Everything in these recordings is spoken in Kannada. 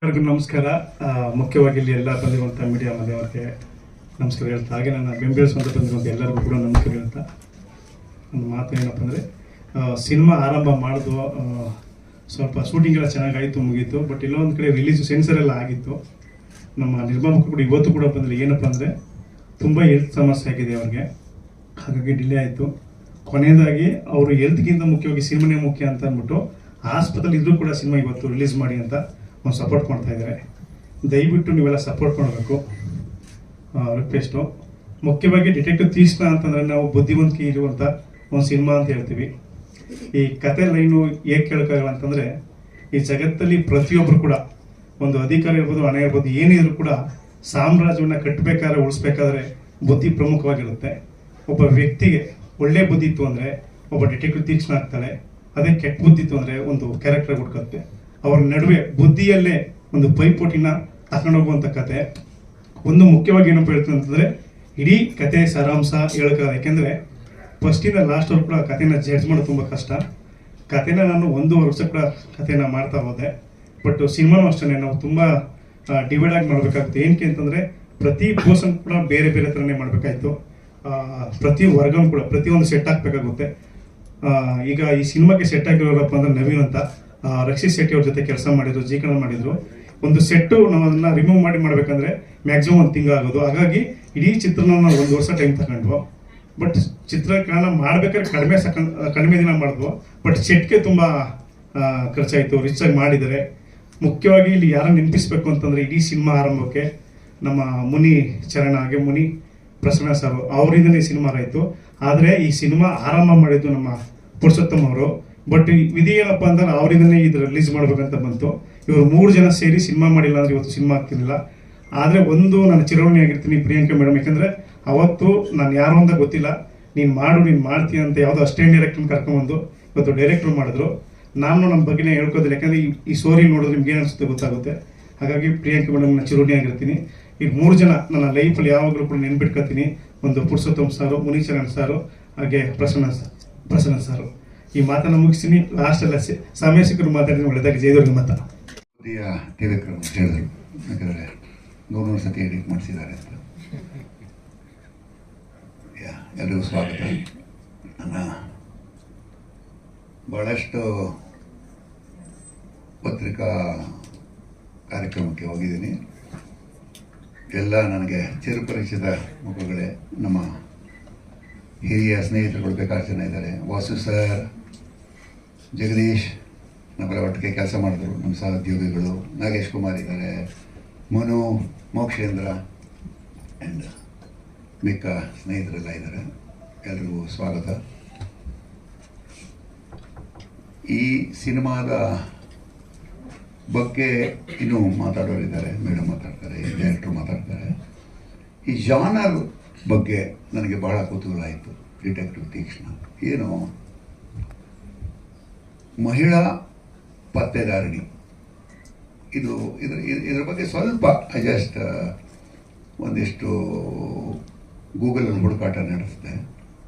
ಎಲ್ಲರಿಗೂ ನಮಸ್ಕಾರ. ಮುಖ್ಯವಾಗಿ ಇಲ್ಲಿ ಎಲ್ಲ ಬಂದಿರುವಂಥ ಮೀಡಿಯಾ ಮಾಧ್ಯಮಕ್ಕೆ ನಮಸ್ಕಾರ ಹೇಳ್ತಾ, ಹಾಗೆ ನನ್ನ ಬೆಂಬಲಿಸುವಂಥ ಬಂದಿರುವಂಥ ಎಲ್ಲರಿಗೂ ಕೂಡ ನಮಸ್ಕಾರ ಹೇಳ್ತಾ, ಒಂದು ಮಾತು ಏನಪ್ಪ ಅಂದರೆ, ಸಿನಿಮಾ ಆರಂಭ ಮಾಡೋದು ಸ್ವಲ್ಪ ಶೂಟಿಂಗ್ ಎಲ್ಲ ಚೆನ್ನಾಗಾಯಿತು, ಮುಗೀತು. ಬಟ್ ಎಲ್ಲೊಂದು ಕಡೆ ರಿಲೀಸು ಸೆನ್ಸರ್ ಎಲ್ಲ ಆಗಿತ್ತು. ನಮ್ಮ ನಿರ್ಮಾಪಕರು ಕೂಡ ಇವತ್ತು ಕೂಡ ಬಂದರೆ ಏನಪ್ಪ ಅಂದರೆ ತುಂಬ ಹೆಲ್ತ್ ಸಮಸ್ಯೆ ಆಗಿದೆ ಅವ್ರಿಗೆ, ಹಾಗಾಗಿ ಡಿಲೇ ಆಯಿತು. ಕೊನೆಯದಾಗಿ ಅವರು ಹೆಲ್ತ್ಗಿಂತ ಮುಖ್ಯವಾಗಿ ಸಿನಿಮಾನೇ ಮುಖ್ಯ ಅಂತ ಅಂದ್ಬಿಟ್ಟು ಆಸ್ಪತ್ರೆಲಿ ಇದ್ರೂ ಕೂಡ ಸಿನಿಮಾ ಇವತ್ತು ರಿಲೀಸ್ ಮಾಡಿ ಅಂತ ಒಂದು ಸಪೋರ್ಟ್ ಮಾಡ್ತಾ ಇದ್ದಾರೆ. ದಯವಿಟ್ಟು ನೀವೆಲ್ಲ ಸಪೋರ್ಟ್ ಮಾಡಬೇಕು, ರಿಕ್ವೆಸ್ಟು. ಮುಖ್ಯವಾಗಿ ಡಿಟೆಕ್ಟಿವ್ ತೀಕ್ಷ್ಣ ಅಂತಂದರೆ ನಾವು ಬುದ್ಧಿವಂತಿಕೆ ಇರುವಂಥ ಒಂದು ಸಿನಿಮಾ ಅಂತ ಹೇಳ್ತೀವಿ. ಈ ಕತೆ ಲೈನು ಹೇಗೆ ಕೇಳೋಕ್ಕಾಗಲ್ಲ ಅಂತಂದರೆ, ಈ ಜಗತ್ತಲ್ಲಿ ಪ್ರತಿಯೊಬ್ಬರು ಕೂಡ ಒಂದು ಅಧಿಕಾರ ಇರ್ಬೋದು, ಹಣ ಇರ್ಬೋದು, ಏನಿದ್ರು ಕೂಡ ಸಾಮ್ರಾಜ್ಯವನ್ನು ಕಟ್ಟಬೇಕಾದ್ರೆ, ಉಳಿಸ್ಬೇಕಾದ್ರೆ ಬುದ್ಧಿ ಪ್ರಮುಖವಾಗಿರುತ್ತೆ. ಒಬ್ಬ ವ್ಯಕ್ತಿಗೆ ಒಳ್ಳೆ ಬುದ್ಧಿ ಇತ್ತು ಅಂದರೆ ಒಬ್ಬ ಡಿಟೆಕ್ಟಿವ್ ತೀಕ್ಷ್ಣ ಆಗ್ತಾಳೆ. ಅದೇ ಕೆಟ್ಟ ಬುದ್ಧಿ ಇತ್ತು ಅಂದರೆ ಒಂದು ಕ್ಯಾರೆಕ್ಟರ್ ಹುಡ್ಕುತ್ತೆ. ಅವರ ನಡುವೆ ಬುದ್ಧಿಯಲ್ಲೇ ಒಂದು ಪೈಪೋಟಿನ ತಗೊಂಡೋಗುವಂಥ ಕತೆ. ಒಂದು ಮುಖ್ಯವಾಗಿ ಏನಪ್ಪ ಹೇಳ್ತೀನಿ ಅಂತಂದರೆ, ಇಡೀ ಕತೆ ಸಾರಾಂಶ ಹೇಳ್ಕೋದು. ಯಾಕೆಂದರೆ ಫಸ್ಟಿಂದ ಲಾಸ್ಟ್ವರೆಗೂ ಕೂಡ ಕಥೆನ ಜಡ್ಜ್ ಮಾಡೋದು ತುಂಬ ಕಷ್ಟ. ಕಥೆನ ನಾನು 1.5 ವರ್ಷ ಕೂಡ ಕಥೆನ ಮಾಡ್ತಾ ಹೋದೆ. ಬಟ್ ಸಿನಿಮಾನೂ ಅಷ್ಟೇ ನಾವು ತುಂಬ ಡಿವೈಡ್ ಆಗಿ ಮಾಡಬೇಕಾಗುತ್ತೆ. ಏನಕ್ಕೆ ಅಂತಂದರೆ ಪ್ರತಿ ಪೋರ್ಷನ್ ಕೂಡ ಬೇರೆ ಬೇರೆ ಥರನೇ ಮಾಡಬೇಕಾಯ್ತು. ಪ್ರತಿ ವರ್ಗನೂ ಕೂಡ ಪ್ರತಿಯೊಂದು ಸೆಟ್ ಹಾಕಬೇಕಾಗುತ್ತೆ. ಈಗ ಈ ಸಿನಿಮಾಗೆ ಸೆಟ್ ಆಗಿರೋರಪ್ಪ ಅಂದ್ರೆ ನವೀನ್ ಅಂತ, ರಕ್ಷಿತ್ ಶೆಟ್ಟಿ ಅವ್ರ ಜೊತೆ ಕೆಲಸ ಮಾಡಿದ್ರು, ಜೀಕರಣ ಮಾಡಿದ್ರು. ಒಂದು ಸೆಟ್ಟು ನಾವು ಅದನ್ನ ರಿಮೂವ್ ಮಾಡಬೇಕಂದ್ರೆ ಮ್ಯಾಕ್ಸಿಮಮ್ 1 ತಿಂಗಳು ಆಗೋದು. ಹಾಗಾಗಿ ಇಡೀ ಚಿತ್ರನ ನಾವು 1 ವರ್ಷ ಟೈಮ್ ತಗೊಂಡ್ವು. ಬಟ್ ಚಿತ್ರೀಕರಣ ಮಾಡ್ಬೇಕಾದ್ರೆ ಕಡಿಮೆ ದಿನ ಮಾಡಿದ್ವು. ಬಟ್ ಸೆಟ್ಗೆ ತುಂಬ ಖರ್ಚಾಯಿತು, ರಿಚ್ ಆಗಿ ಮಾಡಿದ್ದಾರೆ. ಮುಖ್ಯವಾಗಿ ಇಲ್ಲಿ ಯಾರನ್ನು ನೆನಪಿಸ್ಬೇಕು ಅಂತಂದರೆ, ಇಡೀ ಸಿನಿಮಾ ಆರಂಭಕ್ಕೆ ನಮ್ಮ ಮುನಿ ಚರಣ ಹಾಗೆ ಮುನಿ ಪ್ರಸನ್ನ ಸರ್ ಅವರಿಂದನೇ ಸಿನಿಮಾ ಆಯಿತು. ಆದರೆ ಈ ಸಿನಿಮಾ ಆರಂಭ ಮಾಡಿದ್ದು ನಮ್ಮ ಪುರುಷೋತ್ತಮ್ ಅವರು. ಬಟ್ ವಿಧಿ ಏನಪ್ಪ ಅಂತಂದ್ರೆ ಅವರಿಂದನೇ ಇದು ರಿಲೀಸ್ ಮಾಡ್ಬೇಕಂತ ಬಂತು. ಇವರು 3 ಜನ ಸೇರಿ ಸಿನಿಮಾ ಮಾಡಿಲ್ಲ ಅಂದರೆ ಇವತ್ತು ಸಿನಿಮಾ ಆಗ್ತಿರಲಿಲ್ಲ. ಆದರೆ ಒಂದು ನಾನು ಚಿರವಣಿ ಆಗಿರ್ತೀನಿ ಪ್ರಿಯಾಂಕಾ ಮೇಡಮ್, ಯಾಕೆಂದರೆ ಅವತ್ತು ನಾನು ಯಾರು ಅಂತ ಗೊತ್ತಿಲ್ಲ, ನೀನು ಮಾಡ್ತೀಯ ಅಂತ ಯಾವುದೋ ಅಸಿಸ್ಟೆಂಟ್ ಡೈರೆಕ್ಟರ್ ಕರ್ಕೊಂಡ್ಬಂದು ಇವತ್ತು ಡೈರೆಕ್ಟ್ರು ಮಾಡಿದ್ರು. ನಾನು ನಮ್ಮ ಬಗ್ಗೆನೇ ಹೇಳ್ಕೋದಿಲ್ಲ, ಯಾಕಂದರೆ ಈ ಸ್ಟೋರಿ ನೋಡಿದ್ರೆ ನಿಮ್ಗೆ ಏನು ಅನಿಸುತ್ತೆ ಗೊತ್ತಾಗುತ್ತೆ. ಹಾಗಾಗಿ ಪ್ರಿಯಾಂಕಾ ಮೇಡಮ್ ನಾನು ಚಿರವಣಿ ಆಗಿರ್ತೀನಿ. ಈ 3 ಜನ ನನ್ನ ಲೈಫಲ್ಲಿ ಯಾವಾಗಲೂ ಕೂಡ ನೆನ್ಪಿಟ್ಕೊತೀನಿ. ಒಂದು ಪುರುಷೋತ್ತಮ್ ಸಾರು, ಮುನಿಚರಣ್ ಸಾರು, ಹಾಗೆ ಪ್ರಸನ್ನ ಸಾರು. ಈ ಮಾತನ್ನು ಮುಗಿಸ್ತೀನಿ. ಲಾಸ್ಟ್ ಎಲ್ಲ ಸಮಯ ಸಿಕ್ಕರು ಮಾತಾಡಿದ್ರೆ ಒಳ್ಳೆದಾಗಿ. ಜಯದುರ್ಗ ಮತ ತ್ರಿವಿಕ್ರಮ್ ಹೇಳಿದ್ರು, ಯಾಕಂದರೆ 100 ಸತಿ ಎಡಿಟ್ ಮಾಡಿಸಿದ್ದಾರೆ ಅಂತ. ಎಲ್ಲರಿಗೂ ಸ್ವಾಗತ. ನನ್ನ ಭಾಳಷ್ಟು ಪತ್ರಿಕಾ ಕಾರ್ಯಕ್ರಮಕ್ಕೆ ಹೋಗಿದ್ದೀನಿ. ಎಲ್ಲ ನನಗೆ ಚಿರಪರಿಚಿತ ಮುಖಗಳೇ. ನಮ್ಮ ಹಿರಿಯ ಸ್ನೇಹಿತರುಗಳು ಬೇಕಾದ ಜನ ಇದ್ದಾರೆ. ವಾಸು ಸರ್, ಜಗದೀಶ್ ನಮ್ಮಲ್ಲ ಒಟ್ಟಿಗೆ ಕೆಲಸ ಮಾಡಿದ್ರು, ನಮ್ಮ ಸಹೋದ್ಯೋಗಿಗಳು. ನಾಗೇಶ್ ಕುಮಾರ್ ಇದ್ದಾರೆ, ಮನು, ಮೋಕ್ಷೇಂದ್ರ ಆ್ಯಂಡ್ ಮಿಕ್ಕ ಸ್ನೇಹಿತರೆಲ್ಲ ಇದ್ದಾರೆ. ಎಲ್ರಿಗೂ ಸ್ವಾಗತ. ಈ ಸಿನಿಮಾದ ಬಗ್ಗೆ ಇನ್ನೂ ಮಾತಾಡೋರಿದ್ದಾರೆ, ಮೇಡಮ್ ಮಾತಾಡ್ತಾರೆ, ಡೈರೆಕ್ಟ್ರು ಮಾತಾಡ್ತಾರೆ. ಈ ಜಾನರ್ ಬಗ್ಗೆ ನನಗೆ ಬಹಳ ಕುತೂಹಲ ಆಯಿತು. ಡಿಟೆಕ್ಟಿವ್ ತೀಕ್ಷ್ಣ ಏನು, ಮಹಿಳಾ ಪತ್ತೆದಾರಣಿ, ಇದ್ರ ಬಗ್ಗೆ ಸ್ವಲ್ಪ ಜಸ್ಟ್ ಒಂದಿಷ್ಟು ಗೂಗಲಲ್ಲಿ ಹುಡುಕಾಟ ನಡೆಸಿದೆ.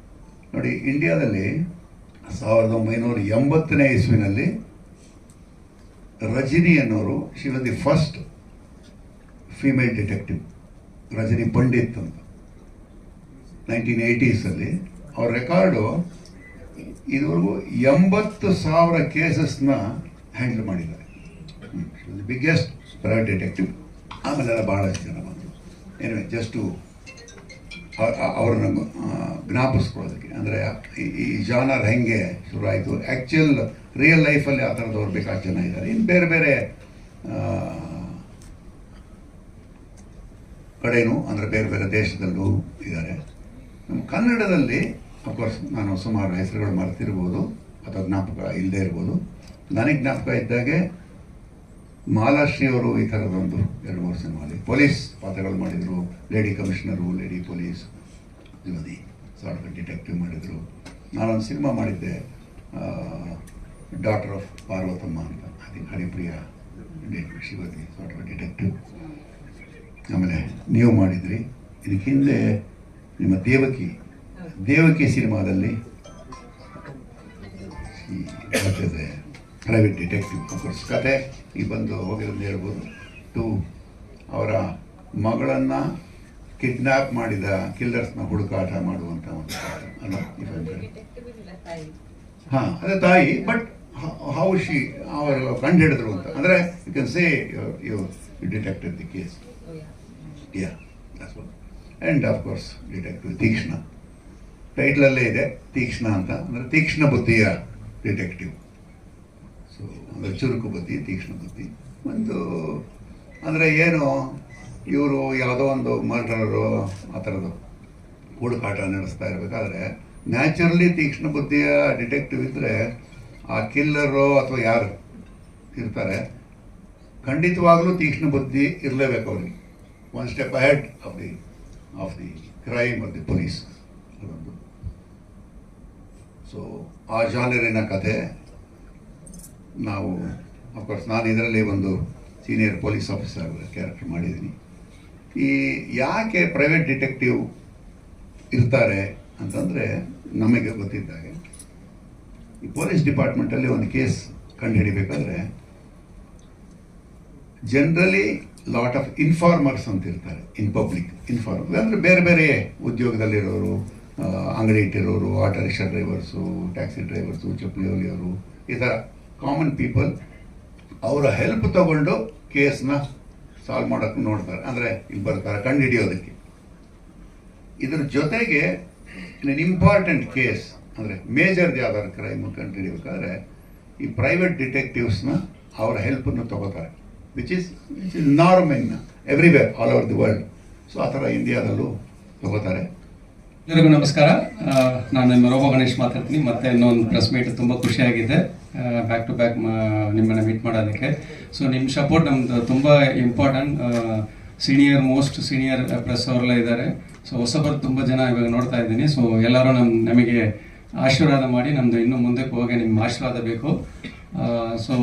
ನೋಡಿ, ಇಂಡಿಯಾದಲ್ಲಿ 1980ನೇ ಇಸ್ವಿನಲ್ಲಿ ರಜನಿ ಅನ್ನೋರು, she was the first female detective, Rajani Pandit ಅಂತ. 1980s ಅವ್ರ ರೆಕಾರ್ಡು ಇದುವರೆಗೂ 80,000 ಕೇಸಸ್ನ ಹ್ಯಾಂಡಲ್ ಮಾಡಿದ್ದಾರೆ. The biggest private detective. ಆಮೇಲೆಲ್ಲ ಭಾಳಷ್ಟು ಜನ ಬಂದರು. ಏನಿವೆ ಜಸ್ಟು ಅವ್ರನ್ನ ಜ್ಞಾಪಿಸ್ಕೊಳ್ಳೋದಕ್ಕೆ. ಅಂದರೆ ಈ ಜಾನರ್ ಹೆಂಗೆ ಶುರು ಆಯಿತು, ಆ್ಯಕ್ಚುಯಲ್ ರಿಯಲ್ ಲೈಫಲ್ಲಿ ಆ ಥರದವ್ರು ಬೇಕಾದ ಜನ ಇದ್ದಾರೆ. ಇನ್ನು ಬೇರೆ ಬೇರೆ ಕಡೆಯೂ, ಅಂದರೆ ಬೇರೆ ಬೇರೆ ದೇಶದಲ್ಲೂ ಇದ್ದಾರೆ. ನಮ್ಮ ಕನ್ನಡದಲ್ಲಿ ಅಫ್ಕೋರ್ಸ್ ನಾನು ಸುಮಾರು ಹೆಸರುಗಳು ಮರೆತಿರ್ಬೋದು ಅಥವಾ ಜ್ಞಾಪಕ ಇಲ್ಲದೆ ಇರ್ಬೋದು. ನನಗೆ ಜ್ಞಾಪಕ ಇದ್ದಾಗೆ ಮಾಲಾಶ್ರೀ ಅವರು ಈ ಥರದೊಂದು 2-3 ಸಿನಿಮಾಲಿ ಪೊಲೀಸ್ ಪಾತ್ರಗಳು ಮಾಡಿದರು. ಲೇಡಿ ಕಮಿಷನರು, ಲೇಡಿ ಪೊಲೀಸ್, ಯುವತಿ ಸಾರ್ಟ್ ಆಫ್ ಡಿಟೆಕ್ಟಿವ್ ಮಾಡಿದರು. ನಾನೊಂದು ಸಿನಿಮಾ ಮಾಡಿದ್ದೆ, ಡಾಟರ್ ಆಫ್ ಪಾರ್ವತಮ್ಮ ಅಂತ. ಹರಿಪ್ರಿಯ ಶಿವತಿ ಸಾರ್ಟ್ ಆಫ್ ಡಿಟೆಕ್ಟಿವ್. ಆಮೇಲೆ ನೀವು ಮಾಡಿದ್ರಿ. ಇದಕ್ಕೆ ಹಿಂದೆ ನಿಮ್ಮ ದೇವಕಿ ಸಿನಿಮಾದಲ್ಲಿ ಪ್ರೈವೇಟ್ ಡಿಟೆಕ್ಟಿವ್. ಅಫ್ಕೋರ್ಸ್ ಕತೆ ಈ ಬಂದು ಹೋಗಿರೋದು ಹೇಳ್ಬೋದು. ಟು ಅವರ ಮಗಳನ್ನು ಕಿಡ್ನ್ಯಾಪ್ ಮಾಡಿದ ಕಿಲ್ಲರ್ಸ್ನ ಹುಡುಕಾಟ ಮಾಡುವಂಥ ಒಂದು ಅಲ್ಲ ಹಾಂ ಅದೇ ತಾಯಿ. ಬಟ್ ಹೌ ಶಿ ಅವರು ಕಂಡು ಹಿಡಿದ್ರು ಅಂತ ಅಂದರೆ you can say you detected the case. Ya that's what. And of course detective Tikshna, ಟೈಟ್ಲಲ್ಲೇ ಇದೆ ತೀಕ್ಷ್ಣ ಅಂತ, ಅಂದರೆ ತೀಕ್ಷ್ಣ ಬುದ್ಧಿಯ ಡಿಟೆಕ್ಟಿವ್. ಸೊ ಅಂದರೆ ಚುರುಕು ಬುದ್ಧಿ, ತೀಕ್ಷ್ಣ ಬುದ್ಧಿ. ಒಂದು ಅಂದರೆ ಏನು, ಇವರು ಯಾವುದೋ ಒಂದು ಮರ್ಡರರು ಆ ಥರದ್ದು ಹುಡುಕಾಟ ನಡೆಸ್ತಾ ಇರಬೇಕಾದ್ರೆ ನ್ಯಾಚುರಲಿ ತೀಕ್ಷ್ಣ ಬುದ್ಧಿಯ ಡಿಟೆಕ್ಟಿವ್ ಇದ್ದರೆ ಆ ಕಿಲ್ಲರು ಅಥವಾ ಯಾರು ಇರ್ತಾರೆ ಖಂಡಿತವಾಗಲೂ ತೀಕ್ಷ್ಣ ಬುದ್ಧಿ ಇರಲೇಬೇಕು ಅವ್ರಿಗೆ. One step ahead of the crime of the police. ಅದೊಂದು ಸೊ ಆ ಜಾನರಿನ ಕಥೆ ನಾವು ಅಫ್ಕೋರ್ಸ್ ನಾನು ಇದರಲ್ಲಿ ಒಂದು ಸೀನಿಯರ್ ಪೊಲೀಸ್ ಆಫೀಸರ್ ಕ್ಯಾರೆಕ್ಟರ್ ಮಾಡಿದ್ದೀನಿ. ಈ ಯಾಕೆ ಪ್ರೈವೇಟ್ ಡಿಟೆಕ್ಟಿವ್ ಇರ್ತಾರೆ ಅಂತಂದರೆ ನಮಗೆ ಗೊತ್ತಿದ್ದಾಗೆ ಈ ಪೊಲೀಸ್ ಡಿಪಾರ್ಟ್ಮೆಂಟಲ್ಲಿ ಒಂದು case ಕಂಡುಹಿಡಿಬೇಕಾದ್ರೆ generally lot of informers ಅಂತ ಇರ್ತಾರೆ. ಇನ್ ಪಬ್ಲಿಕ್ ಇನ್ಫಾರ್ಮರ್ ಅಂದರೆ ಬೇರೆ ಬೇರೆ ಉದ್ಯೋಗದಲ್ಲಿರೋರು, ಅಂಗಡಿ ಇಟ್ಟಿರೋರು, auto rickshaw drivers, taxi drivers, ಚಪ್ಪಲಿ ಹೊಲಿಯೋರು, ಈ ಥರ ಕಾಮನ್ ಪೀಪಲ್ ಅವರ ಹೆಲ್ಪ್ ತಗೊಂಡು ಕೇಸ್ನ ಸಾಲ್ವ್ ಮಾಡೋಕ್ಕೆ ನೋಡ್ತಾರೆ, ಅಂದರೆ ಇಲ್ಲಿ ಬರ್ತಾರೆ ಕಂಡುಹಿಡಿಯೋದಕ್ಕೆ. ಇದರ ಜೊತೆಗೆ ಇನ್ ಇಂಪಾರ್ಟೆಂಟ್ ಕೇಸ್ ಅಂದರೆ ಮೇಜರ್ದು ಯಾವ್ದಾದ್ರು ಕ್ರೈಮ್ ಕಂಡುಹಿಡಿಬೇಕಾದ್ರೆ ಈ ಪ್ರೈವೇಟ್ ಡಿಟೆಕ್ಟಿವ್ಸ್ನ ಅವರ ಹೆಲ್ಪನ್ನು ತಗೋತಾರೆ, which is norm in everywhere all over the world. So ಆ ಥರ ಇಂಡಿಯಾದಲ್ಲೂ ತಗೋತಾರೆ. ಎಲ್ಲರಿಗೂ ನಮಸ್ಕಾರ. ನಾನು ನಿಮ್ಮ ರೋಬೋ ಗಣೇಶ್ ಮಾತಾಡ್ತೀನಿ. ಮತ್ತೆ ಇನ್ನೊಂದು ಪ್ರೆಸ್ ಮೀಟ್ ತುಂಬ ಖುಷಿಯಾಗಿದೆ ಬ್ಯಾಕ್ ಟು ಬ್ಯಾಕ್ ನಿಮ್ಮನ್ನು ಮೀಟ್ ಮಾಡೋದಕ್ಕೆ. ಸೊ ನಿಮ್ಮ ಸಪೋರ್ಟ್ ನಮ್ದು ತುಂಬ ಇಂಪಾರ್ಟೆಂಟ್. ಮೋಸ್ಟ್ ಸೀನಿಯರ್ ಪ್ರೆಸ್ ಅವರೆಲ್ಲ ಇದ್ದಾರೆ. ಸೊ ಹೊಸಬರು ತುಂಬ ಜನ ಇವಾಗ ನೋಡ್ತಾ ಇದ್ದೀನಿ. ಸೊ ಎಲ್ಲರೂ ನಮಗೆ ಆಶೀರ್ವಾದ ಮಾಡಿ ನಮ್ಮದು ಇನ್ನೂ ಮುಂದಕ್ಕೆ ಹೋಗಿ ನಿಮ್ಮ ಆಶೀರ್ವಾದ ಬೇಕು. ಸೊ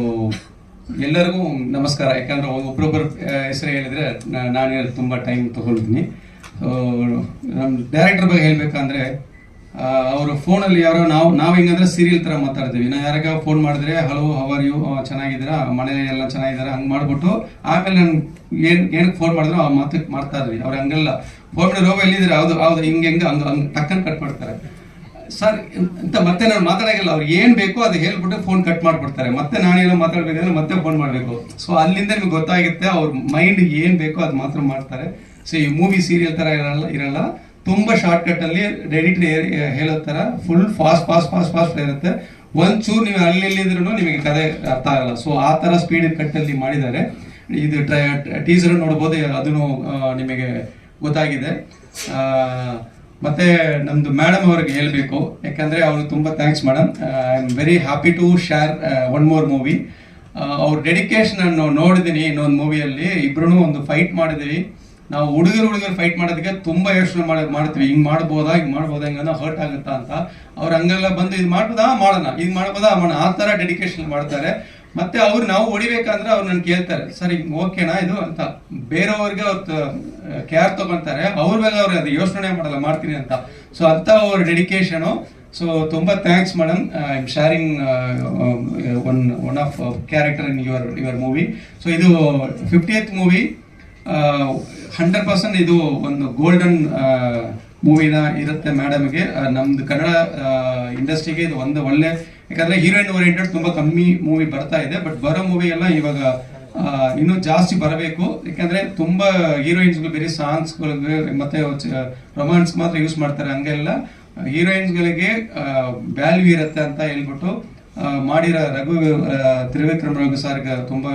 ಎಲ್ಲರಿಗೂ ನಮಸ್ಕಾರ. ಯಾಕಂದರೆ ಒಬ್ಬರೊಬ್ಬರು ಹೆಸರು ಹೇಳಿದರೆ ನಾನು ತುಂಬ ಟೈಮ್ ತೊಗೊಳ್ತೀನಿ. ನಮ್ಮ ಡೈರೆಕ್ಟರ್ ಬಗ್ಗೆ ಹೇಳ್ಬೇಕಂದ್ರೆ ಅವರು ಫೋನಲ್ಲಿ ಯಾರೋ ನಾವು ಹೆಂಗಂದ್ರೆ ಸೀರಿಯಲ್ ಥರ ಮಾತಾಡ್ತೀವಿ. ನಾವು ಯಾರಾಗ ಫೋನ್ ಮಾಡಿದ್ರೆ ಹಲೋ ಹವರ್ ಯು, ಚೆನ್ನಾಗಿದ್ದೀರಾ, ಮನೇಲಿ ಎಲ್ಲ ಚೆನ್ನಾಗಿದ್ದಾರೆ ಹಂಗೆ ಮಾಡ್ಬಿಟ್ಟು ಆಮೇಲೆ ನಾನು ಏನಕ್ಕೆ ಫೋನ್ ಮಾಡಿದ್ರು ಆ ಮಾತಕ್ಕೆ ಮಾಡ್ತಾ ಇದ್ವಿ. ಅವ್ರು ಹಂಗೆಲ್ಲ ಫೋನ್ ಮಾಡಿ ರೋಗ ಎಲ್ಲಿದ್ರೆ ಹೌದು ಹಿಂಗೆ ಹಂಗೆ ಟಕ್ಕನ್ ಕಟ್ ಮಾಡ್ತಾರೆ ಸರ್ ಅಂತ. ಮತ್ತೆ ನಾನು ಮಾತಾಡೋಂಗಿಲ್ಲ, ಅವ್ರು ಏನು ಬೇಕೋ ಅದು ಹೇಳ್ಬಿಟ್ಟು ಫೋನ್ ಕಟ್ ಮಾಡಿಬಿಡ್ತಾರೆ. ಮತ್ತೆ ನಾನೇನೋ ಮಾತಾಡ್ಬೇಕಂದ್ರೆ ಮತ್ತೆ ಫೋನ್ ಮಾಡಬೇಕು. ಸೊ ಅಲ್ಲಿಂದ ನಿಮ್ಗೆ ಗೊತ್ತಾಗುತ್ತೆ ಅವ್ರ ಮೈಂಡ್ ಏನು ಬೇಕೋ ಅದು ಮಾತ್ರ ಮಾಡ್ತಾರೆ. ಸೊ ಈ ಮೂವಿ ಸೀರಿಯಲ್ ಥರ ಇರಲ್ಲ, ತುಂಬ ಶಾರ್ಟ್ ಕಟ್ ಅಲ್ಲಿ ಎಡಿಟರ್ ಹೇಳೋ ಥರ ಫುಲ್ ಫಾಸ್ಟ್ ಇರುತ್ತೆ. ಒಂಚೂರು ನೀವು ಅಲ್ಲಿದ್ರು ನಿಮಗೆ ಕಥೆ ಅರ್ಥ ಆಗಲ್ಲ. ಸೊ ಆ ಥರ ಸ್ಪೀಡ್ ಕಟ್ಟಲ್ಲಿ ಮಾಡಿದ್ದಾರೆ. ಇದು ಟೀಸರ್ ನೋಡ್ಬೋದು, ಅದನ್ನು ನಿಮಗೆ ಗೊತ್ತಾಗಿದೆ. ಮತ್ತೆ ನಮ್ದು ಮೇಡಮ್ ಅವ್ರಿಗೆ ಹೇಳ್ಬೇಕು, ಯಾಕಂದ್ರೆ ಅವರು ತುಂಬ thanks madam. I am very happy to share one more movie. ಅವ್ರ ಡೆಡಿಕೇಶನ್ ಅನ್ನು ನೋಡಿದ್ದೀನಿ. ಇನ್ನೊಂದು ಮೂವಿಯಲ್ಲಿ ಇಬ್ರು ಒಂದು ಫೈಟ್ ಮಾಡಿದ್ವಿ. ನಾವು ಹುಡುಗರು ಫೈಟ್ ಮಾಡೋದಕ್ಕೆ ತುಂಬ ಯೋಚನೆ ಮಾಡ್ತೀವಿ, ಹಿಂಗೆ ಮಾಡ್ಬೋದಾ ಹಿಂಗಂದ್ರೆ ಹರ್ಟ್ ಆಗುತ್ತಾ ಅಂತ. ಅವ್ರು ಹಂಗೆಲ್ಲ ಬಂದು ಇದು ಮಾಡ್ಬೋದಾ ಮಾಡೋಣ, ಇದು ಮಾಡ್ಬೋದಾ ಮಾಡೋಣ, ಆ ಥರ ಡೆಡಿಕೇಶನ್ ಮಾಡ್ತಾರೆ. ಮತ್ತೆ ಅವ್ರು ನಾವು ಹೊಡಿಬೇಕಂದ್ರೆ ಅವ್ರು ನನ್ಗೆ ಕೇಳ್ತಾರೆ, ಸರ್ ಈಗ ಓಕೆನಾ ಇದು ಅಂತ. ಬೇರೆಯವ್ರಿಗೆ ಅವ್ರು ಕೇರ್ ತಗೊಳ್ತಾರೆ, ಅವ್ರ ಮೇಲೆ ಅವ್ರು ಅದು ಯೋಚನೆ ಮಾಡಲ್ಲ, ಮಾಡ್ತೀನಿ ಅಂತ. ಸೊ ಅಂತ ಅವ್ರ ಡೆಡಿಕೇಶನು. ಸೊ ತುಂಬ thanks madam. I am sharing one of character in your movie. So ಇದು 50th ಮೂವಿ. 100% ಇದು ಒಂದು ಗೋಲ್ಡನ್ ಮೂವಿನ ಇರುತ್ತೆ ಮೇಡಮ್ಗೆ. ನಮ್ದು ಕನ್ನಡ ಇಂಡಸ್ಟ್ರಿಗೆ ಇದು ಒಂದು ಒಳ್ಳೆ, ಯಾಕಂದ್ರೆ ಹೀರೋಯಿನ್ ಓರಿಯೆಂಟೆಡ್ ತುಂಬ ಕಮ್ಮಿ ಮೂವಿ ಬರ್ತಾ ಇದೆ. ಬಟ್ ಬರೋ ಮೂವಿ ಎಲ್ಲ ಇವಾಗ ಇನ್ನೂ ಜಾಸ್ತಿ ಬರಬೇಕು. ಯಾಕಂದ್ರೆ ತುಂಬಾ ಹೀರೋಯಿನ್ಸ್ಗಳು ಬೇರೆ ಸಾಂಗ್ಸ್ಗಳಿಗೆ ಮತ್ತೆ ರೊಮ್ಯಾನ್ಸ್ ಮಾತ್ರ ಯೂಸ್ ಮಾಡ್ತಾರೆ. ಹಂಗೆಲ್ಲ ಹೀರೋಯಿನ್ಸ್ಗಳಿಗೆ ವ್ಯಾಲ್ಯೂ ಇರುತ್ತೆ ಅಂತ ಹೇಳ್ಬಿಟ್ಟು ಮಾಡಿರೋ ತ್ರಿವಿಕ್ರಮ್ ರಘು ಸರ್ಗೆ ತುಂಬಾ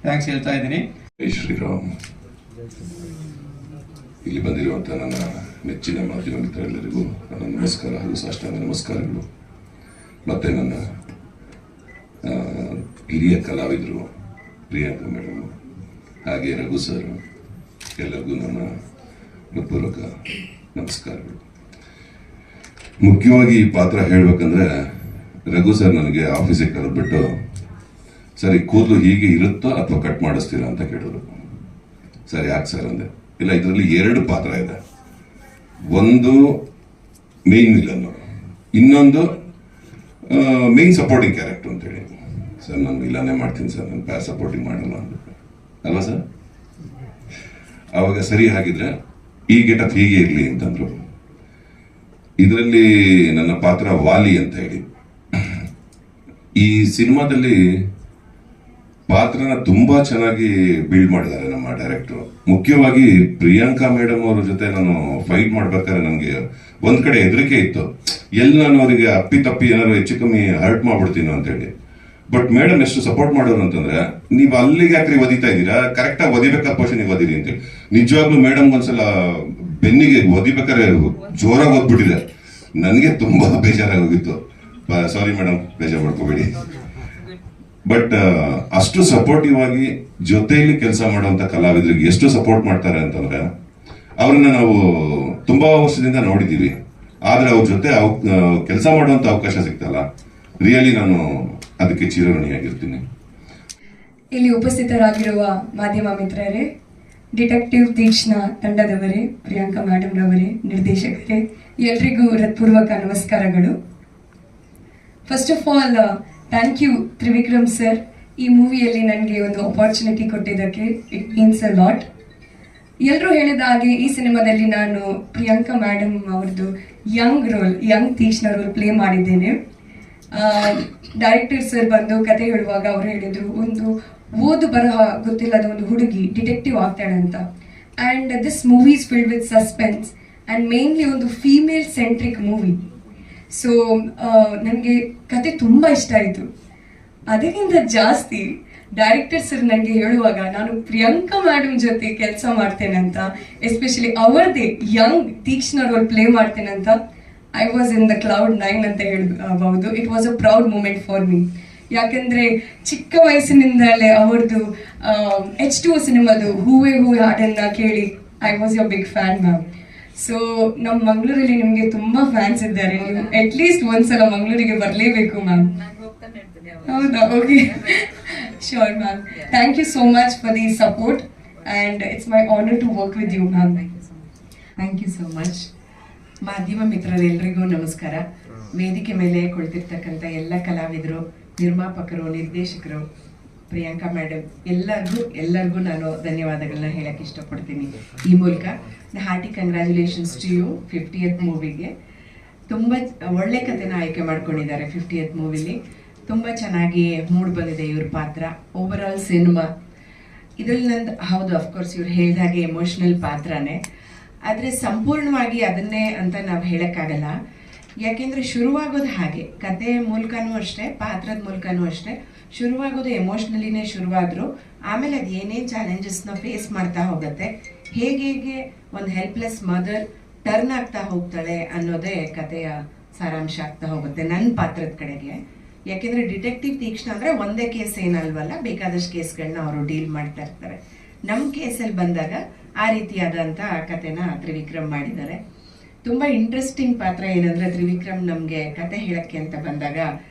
ಥ್ಯಾಂಕ್ಸ್ ಹೇಳ್ತಾ ಇದ್ದೀನಿ. ಶ್ರೀರಾಮ್, ಇಲ್ಲಿ ಬಂದಿರುವಂಥ ನನ್ನ ನೆಚ್ಚಿನ ಮಾಧ್ಯಮ ಮಿತ್ರರೆಲ್ಲರಿಗೂ ನನ್ನ ನಮಸ್ಕಾರ ಹಾಗೂ ಸಾಷ್ಟಾಂಗ ನಮಸ್ಕಾರಗಳು. ಮತ್ತು ನನ್ನ ಹಿರಿಯ ಕಲಾವಿದರು ಪ್ರಿಯಾಂಕಾ ಮೇಡಮ್ ಹಾಗೆ ರಘು ಸರ್, ಎಲ್ಲರಿಗೂ ನನ್ನ ಹೃತ್ಪೂರ್ವಕ ನಮಸ್ಕಾರಗಳು. ಮುಖ್ಯವಾಗಿ ಈ ಪಾತ್ರ ಹೇಳಬೇಕಂದ್ರೆ, ರಘು ಸರ್ ನನಗೆ ಆಫೀಸಿಗೆ ಕರೆದ್ಬಿಟ್ಟು, ಸರ್ ಈ ಕೂದಲು ಹೀಗೆ ಇರುತ್ತೋ ಅಥವಾ ಕಟ್ ಮಾಡಿಸ್ತೀರಾ ಅಂತ ಕೇಳಿದ್ರು. ಸರ್ ಯಾಕೆ ಸರ್ ಅಂದೆ. ಇಲ್ಲ, ಇದರಲ್ಲಿ 2 ಪಾತ್ರ ಇದೆ. ಒಂದು ಮೇನ್ ವಿಲನ್, ಇನ್ನೊಂದು ಮೇನ್ ಸಪೋರ್ಟಿಂಗ್ ಕ್ಯಾರೆಕ್ಟರ್ ಅಂತೇಳಿ. ಸರ್ ನಾನು ವಿಲನ್ನೇ ಮಾಡ್ತೀನಿ ಸರ್, ನಾನು ಪ್ಯಾರ್ ಸಪೋರ್ಟಿಂಗ್ ಮಾಡಲ್ಲ ಅಂದ್ಬಿಟ್ಟು. ಅಲ್ವಾ ಸರ್? ಅವಾಗ ಸರಿ ಹಾಗಿದ್ರೆ ಈ ಗೆಟಪ್ ಹೀಗೆ ಇರಲಿ ಅಂತಂದ್ರು. ಇದರಲ್ಲಿ ನನ್ನ ಪಾತ್ರ ವಾಲಿ ಅಂತ ಹೇಳಿ. ಈ ಸಿನಿಮಾದಲ್ಲಿ ಪಾತ್ರನ ತುಂಬಾ ಚೆನ್ನಾಗಿ ಬಿಲ್ಡ್ ಮಾಡಿದ್ದಾರೆ ನಮ್ಮ ಡೈರೆಕ್ಟರ್. ಮುಖ್ಯವಾಗಿ ಪ್ರಿಯಾಂಕಾ ಮೇಡಮ್ ಅವ್ರ ಜೊತೆ ನಾನು ಫೈಟ್ ಮಾಡ್ಬೇಕಾದ್ರೆ ನನಗೆ ಒಂದ್ ಕಡೆ ಹೆದರಿಕೆ ಇತ್ತು, ಎಲ್ಲಿ ನಾನು ಅವರಿಗೆ ಅಪ್ಪಿ ಏನಾದ್ರು ಹೆಚ್ಚು ಕಮ್ಮಿ ಹರ್ಟ್ ಮಾಡ್ಬಿಡ್ತೀನೋ ಅಂತ ಹೇಳಿ. ಬಟ್ ಮೇಡಮ್ ಎಷ್ಟು ಸಪೋರ್ಟ್ ಮಾಡೋರು ಅಂತಂದ್ರೆ, ನೀವು ಅಲ್ಲಿಗೆ ಯಾಕ್ರಿ ಒದಿತಾ ಇದ್ದೀರಾ, ಕರೆಕ್ಟ್ ಆಗಿ ಒದಿಬೇಕಾದ ಪೋಷನ್ ಒದಿರಿ ಅಂತೇಳಿ. ನಿಜವಾಗ್ಲೂ ಮೇಡಮ್ ಒಂದ್ಸಲ ಬೆನ್ನಿಗೆ ಒದಿಬೇಕಾದ್ರೆ ಜೋರಾಗಿ ಓದ್ಬಿಟ್ಟಿದೆ. ನನಗೆ ತುಂಬಾ ಬೇಜಾರಾಗೋಗಿತ್ತು. ಸಾರಿ ಮೇಡಮ್, ಬೇಜಾರು ಮಾಡ್ಕೋಬೇಡಿ. ಬಟ್ ಅಷ್ಟು ಸಪೋರ್ಟಿವ್ ಆಗಿ ಜೊತೆಯಲ್ಲಿ ಕೆಲಸ ಮಾಡುವಂತ ಕಲಾವಿದರಿಗೆ ಎಷ್ಟು ಸಪೋರ್ಟ್ ಮಾಡ್ತಾರೆ ಅಂತಂದ್ರೆ, ಅವ್ರನ್ನ ನಾವು ತುಂಬಾ ವರ್ಷದಿಂದ ನೋಡಿದೀವಿ, ಆದ್ರೆ ಅವ್ರ ಜೊತೆ ಕೆಲಸ ಮಾಡುವಂತ ಅವಕಾಶ ಸಿಗ್ತಲ್ಲ, ರಿಯಲಿ ನಾನು ಅದಕ್ಕೆ ಚಿರಋಣಿಯಾಗಿರ್ತೀನಿ. ಇಲ್ಲಿ ಉಪಸ್ಥಿತರಾಗಿರುವ ಮಾಧ್ಯಮ ಮಿತ್ರರೇ, ಡಿಟೆಕ್ಟಿವ್ ತೀಕ್ಷ್ಣ ತಂಡದವರೇ, ಪ್ರಿಯಾಂಕಾ ಮೇಡಮ್ ರವರೇ, ನಿರ್ದೇಶಕರೇ, ಎಲ್ರಿಗೂ ಹೃತ್ಪೂರ್ವಕ ನಮಸ್ಕಾರಗಳು. First of all thank you Trivikram sir, ಈ ಮೂವಿಯಲ್ಲಿ ನನಗೆ ಒಂದು ಅಪಾರ್ಚುನಿಟಿ ಕೊಟ್ಟಿದ್ದಕ್ಕೆ. It means a lot. ಎಲ್ಲರೂ ಹೇಳಿದ ಹಾಗೆ ಈ ಸಿನಿಮಾದಲ್ಲಿ ನಾನು ಪ್ರಿಯಾಂಕಾ ಮೇಡಮ್ ಅವ್ರದ್ದು ಯಂಗ್ ತೀಕ್ಷ್ಣ ರೋಲ್ ಪ್ಲೇ ಮಾಡಿದ್ದೇನೆ. ಡೈರೆಕ್ಟರ್ ಸರ್ ಬಂದು ಕತೆ ಹೇಳುವಾಗ ಅವರು ಹೇಳಿದ್ರು, ಒಂದು ಓದು ಬರಹ ಗೊತ್ತಿಲ್ಲದ ಒಂದು ಹುಡುಗಿ ಡಿಟೆಕ್ಟಿವ್ ಆಗ್ತಾಳೆ ಅಂತ. And this movie is filled with suspense and mainly ಒಂದು ಫೀಮೇಲ್ ಸೆಂಟ್ರಿಕ್ ಮೂವಿ. ಸೊ ನನಗೆ ಕತೆ ತುಂಬ ಇಷ್ಟ ಆಯಿತು. ಅದಕ್ಕಿಂತ ಜಾಸ್ತಿ ಡೈರೆಕ್ಟರ್ ಸರ್ ನನಗೆ ಹೇಳುವಾಗ ನಾನು ಪ್ರಿಯಾಂಕಾ ಮೇಡಮ್ ಜೊತೆ ಕೆಲಸ ಮಾಡ್ತೇನೆ ಅಂತ, ಎಸ್ಪೆಷಲಿ ಅವರದೇ ಯಂಗ್ ತೀಕ್ಷ್ಣ ರೋಲ್ ಪ್ಲೇ ಮಾಡ್ತೇನೆ ಅಂತ, I was in the cloud 9 ಅಂತ ಹೇಳ್ಬಹುದು. It was a proud moment for me. ಯಾಕಂದ್ರೆ ಚಿಕ್ಕ ವಯಸ್ಸಿನಿಂದಲೇ ಅವ್ರದ್ದು H2O ಸಿನಿಮಾದು ಹೂವೇ ಹಾಡನ್ನ ಕೇಳಿ I was your big fan ma'am. So ನಮ್ಮ ಮಂಗಳೂರಲ್ಲಿ ನಿಮಗೆ ತುಂಬಾ ಫ್ಯಾನ್ಸ್ ಇದ್ದಾರೆ. ನೀವು ಅಟ್ಲೀಸ್ಟ್ ಒಂದ್ಸಲ ಮಂಗಳೂರಿಗೆ ಬರಲೇಬೇಕು ಮ್ಯಾಮ್. ಹೌದಾ? Okay, sure ma'am. Thank you so much for the support and it's my honour to work with you ma'am. Thank you so much. ಮಾಧ್ಯಮ ಮಿತ್ರರೆಲ್ಲರಿಗೂ ನಮಸ್ಕಾರ. ವೇದಿಕೆ ಮೇಲೆ ಕುಳಿತಿರ್ತಕ್ಕಂಥ ಎಲ್ಲ ಕಲಾವಿದರು, ನಿರ್ಮಾಪಕರು, ನಿರ್ದೇಶಕರು, ಪ್ರಿಯಾಂಕಾ ಮೇಡಮ್ ಎಲ್ಲರಿಗೂ ನಾನು ಧನ್ಯವಾದಗಳನ್ನ ಹೇಳಕ್ಕೆ ಇಷ್ಟಪಡ್ತೀನಿ ಈ ಮೂಲಕ. Hearty congratulations to you 50th ಮೂವಿಗೆ. ತುಂಬ ಒಳ್ಳೆ ಕಥೆನ ಆಯ್ಕೆ ಮಾಡ್ಕೊಂಡಿದ್ದಾರೆ 50th ಮೂವಿಲಿ. ತುಂಬ ಚೆನ್ನಾಗಿ ಮೂಡ್ ಬಂದಿದೆ ಇವ್ರ ಪಾತ್ರ. ಓವರ್ ಆಲ್ ಸಿನಿಮಾ ಇದ್ರಲ್ಲಿ ನಂದು ಹೌದು, ಅಫ್ಕೋರ್ಸ್ ಇವ್ರು ಹೇಳಿದಾಗೆ ಎಮೋಷನಲ್ ಪಾತ್ರನೇ, ಆದರೆ ಸಂಪೂರ್ಣವಾಗಿ ಅದನ್ನೇ ಅಂತ ನಾವು ಹೇಳೋಕ್ಕಾಗಲ್ಲ. ಯಾಕೆಂದರೆ ಶುರುವಾಗೋದು ಹಾಗೆ, ಕತೆ ಮೂಲಕನೂ ಅಷ್ಟೇ, ಪಾತ್ರದ ಮೂಲಕನೂ ಅಷ್ಟೇ. ಶುರುವಾಗೋದು ಎಮೋಷ್ನಲಿನೇ ಶುರುವಾದರೂ ಆಮೇಲೆ ಅದು ಏನೇನು ಚಾಲೆಂಜಸ್ನ ಫೇಸ್ ಮಾಡ್ತಾ ಹೋಗುತ್ತೆ, ಹೇಗೆ ಒಂದು ಹೆಲ್ಪ್ಲೆಸ್ ಮದರ್ ಟರ್ನ್ ಆಗ್ತಾ ಹೋಗ್ತಾಳೆ ಅನ್ನೋದೇ ಕಥೆಯ ಸಾರಾಂಶ ಆಗ್ತಾ ಹೋಗುತ್ತೆ ನನ್ನ ಪಾತ್ರದ ಕಡೆಗೆ. ಯಾಕೆಂದರೆ ಡಿಟೆಕ್ಟಿವ್ ತೀಕ್ಷ್ಣ ಅಂದರೆ ಒಂದೇ ಕೇಸ್ ಏನಲ್ವಲ್ಲ, ಬೇಕಾದಷ್ಟು ಕೇಸ್ಗಳನ್ನ ಅವರು ಡೀಲ್ ಮಾಡ್ತಾ ಇರ್ತಾರೆ. ನಮ್ಮ ಕೇಸಲ್ಲಿ ಬಂದಾಗ ಆ ರೀತಿಯಾದಂಥ ಕಥೆನ ತ್ರಿವಿಕ್ರಮ್ ಮಾಡಿದ್ದಾರೆ. ತುಂಬ ಇಂಟ್ರೆಸ್ಟಿಂಗ್ ಪಾತ್ರ ಏನಂದರೆ, ತ್ರಿವಿಕ್ರಮ್ ನಮಗೆ ಕತೆ ಹೇಳೋಕ್ಕೆ ಅಂತ ಬಂದಾಗ,